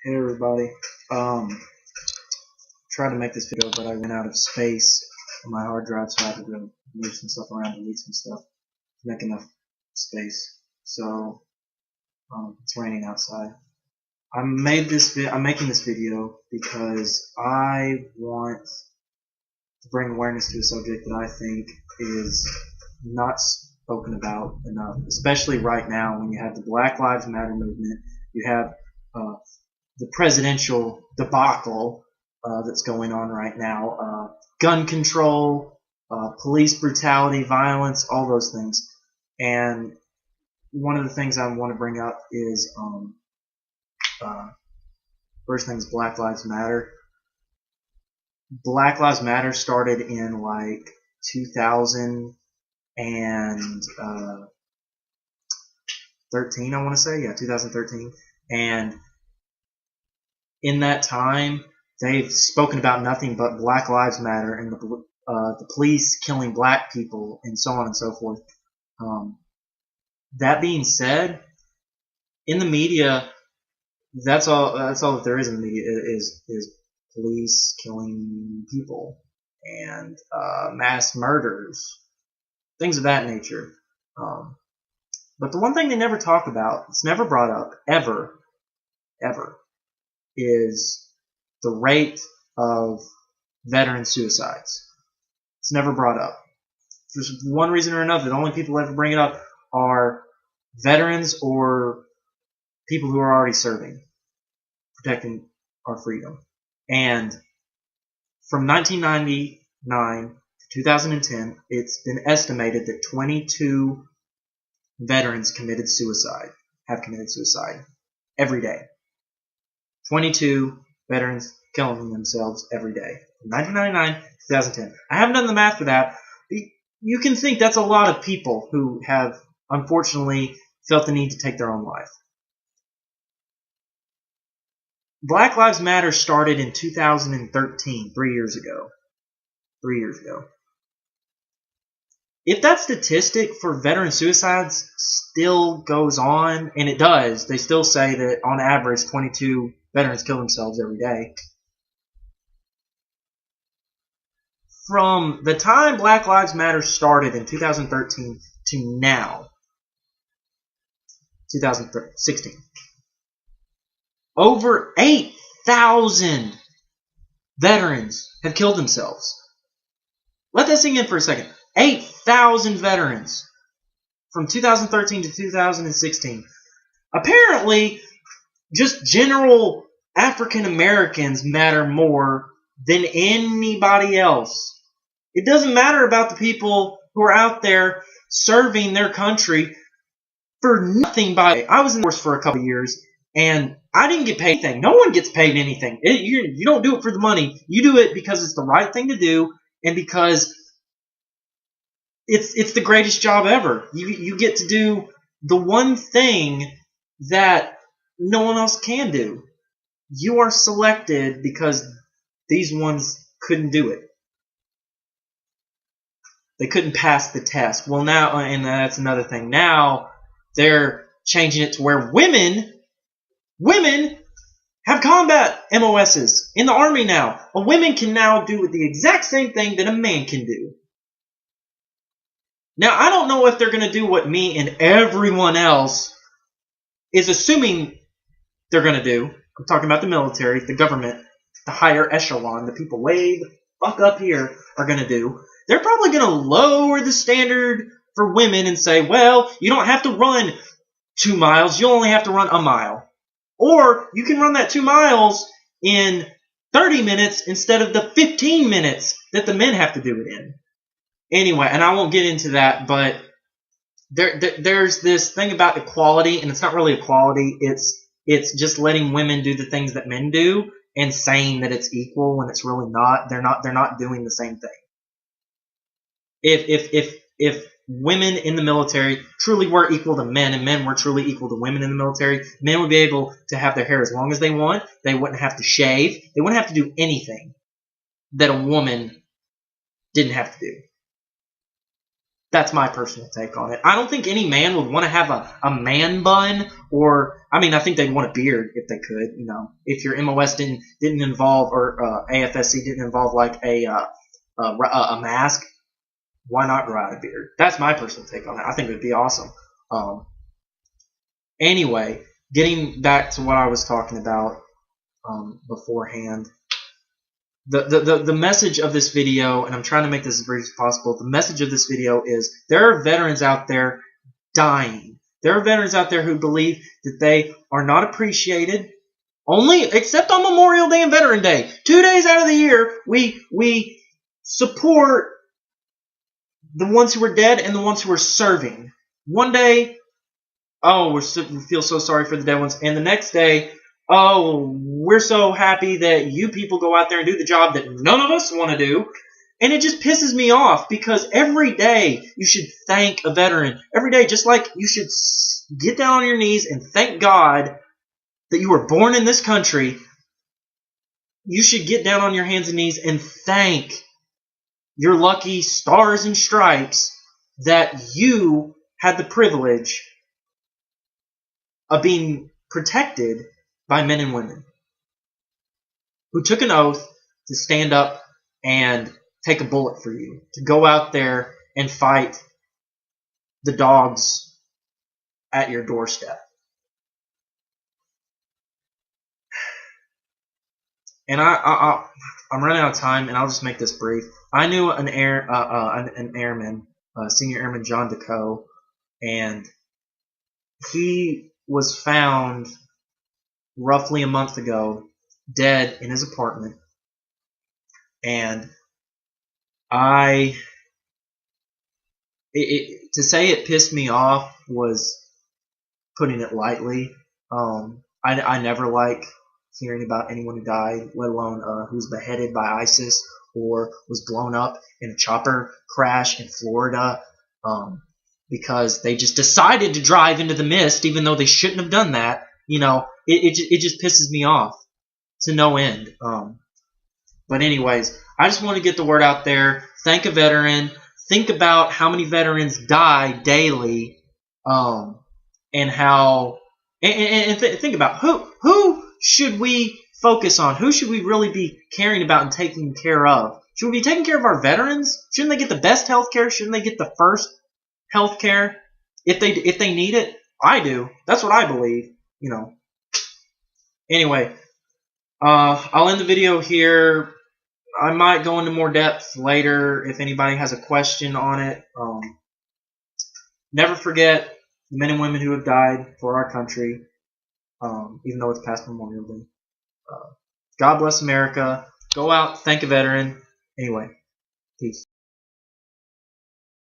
Hey everybody. Tried to make this video, but I ran out of space on my hard drive, so I had to go move some stuff around, delete some stuff to make enough space. So it's raining outside. I'm making this video because I want to bring awareness to a subject that I think is not spoken about enough, especially right now when you have the Black Lives Matter movement, you have the presidential debacle that's going on right now, gun control, police brutality, violence, all those things. And one of the things I want to bring up is first thing is Black Lives Matter. Black Lives Matter started in like 2013, I want to say, 2013, and in that time, they've spoken about nothing but Black Lives Matter and the police killing black people and so on and so forth. That being said, in the media, that's all that there is in the media is police killing people and mass murders, things of that nature. But the one thing they never talk about, it's never brought up ever, is the rate of veteran suicides. It's never brought up. For one reason or another, the only people who ever bring it up are veterans or people who are already serving, protecting our freedom. And from 1999 to 2010, it's been estimated that 22 veterans have committed suicide every day. 22 veterans killing themselves every day. From 1999 to 2010. I haven't done the math for that. You can think that's a lot of people who have, unfortunately, felt the need to take their own life. Black Lives Matter started in 2013, 3 years ago. If that statistic for veteran suicides still goes on, and it does, they still say that on average 22 veterans kill themselves every day. From the time Black Lives Matter started in 2013 to now, 2016, over 8,000 veterans have killed themselves. Let that sink in for a second. 8,000 veterans from 2013 to 2016. Apparently, just general African Americans matter more than anybody else. It doesn't matter about the people who are out there serving their country for nothing. I was in the Force for a couple of years, and I didn't get paid anything. No one gets paid anything. You don't do it for the money. You do it because it's the right thing to do, and because it's the greatest job ever. You get to do the one thing that no one else can do. You are selected because these ones couldn't do it. They couldn't pass the test. Well, now, and that's another thing. Now they're changing it to where women have combat MOSs in the Army now. A woman can now do the exact same thing that a man can do. Now, I don't know if they're going to do what me and everyone else is assuming they're going to do. I'm talking about the military, the government, the higher echelon, the people way the fuck up here are going to do. They're probably going to lower the standard for women and say, well, you don't have to run 2 miles. You only have to run a mile. Or you can run that 2 miles in 30 minutes instead of the 15 minutes that the men have to do it in. Anyway, and I won't get into that, but there's this thing about equality, and it's not really equality. It's just letting women do the things that men do and saying that it's equal when it's really not. They're not doing the same thing. If women in the military truly were equal to men and men were truly equal to women in the military, men would be able to have their hair as long as they want. They wouldn't have to shave. They wouldn't have to do anything that a woman didn't have to do. That's my personal take on it. I don't think any man would want to have a man bun, or I mean, I think they'd want a beard if they could. You know, if your MOS didn't involve, or AFSC didn't involve like a mask, why not grow out a beard? That's my personal take on it. I think it would be awesome. Anyway, getting back to what I was talking about beforehand. The message of this video, and I'm trying to make this as brief as possible, the message of this video is there are veterans out there dying. There are veterans out there who believe that they are not appreciated, except on Memorial Day and Veteran Day. 2 days out of the year, we support the ones who are dead and the ones who are serving. One day, oh, we feel so sorry for the dead ones, and the next day, oh, we're so happy that you people go out there and do the job that none of us want to do. And it just pisses me off, because every day you should thank a veteran. Every day, just like you should get down on your knees and thank God that you were born in this country, you should get down on your hands and knees and thank your lucky stars and stripes that you had the privilege of being protected by men and women who took an oath to stand up and take a bullet for you, to go out there and fight the dogs at your doorstep. And I'm running out of time, and I'll just make this brief. I knew an airman, Senior Airman John DeCoe, and he was found roughly a month ago, dead in his apartment. And to say it pissed me off was putting it lightly. I never like hearing about anyone who died, let alone who was beheaded by ISIS or was blown up in a chopper crash in Florida, because they just decided to drive into the mist even though they shouldn't have done that. You know, it just pisses me off to no end. But anyways, I just want to get the word out there. Thank a veteran. Think about how many veterans die daily, and how and think about who should we focus on? Who should we really be caring about and taking care of? Should we be taking care of our veterans? Shouldn't they get the best health care? Shouldn't they get the first health care if they need it? I do. That's what I believe. You know. Anyway, I'll end the video here. I might go into more depth later if anybody has a question on it. Never forget the men and women who have died for our country, even though it's past Memorial Day. God bless America. Go out, thank a veteran. Anyway, peace.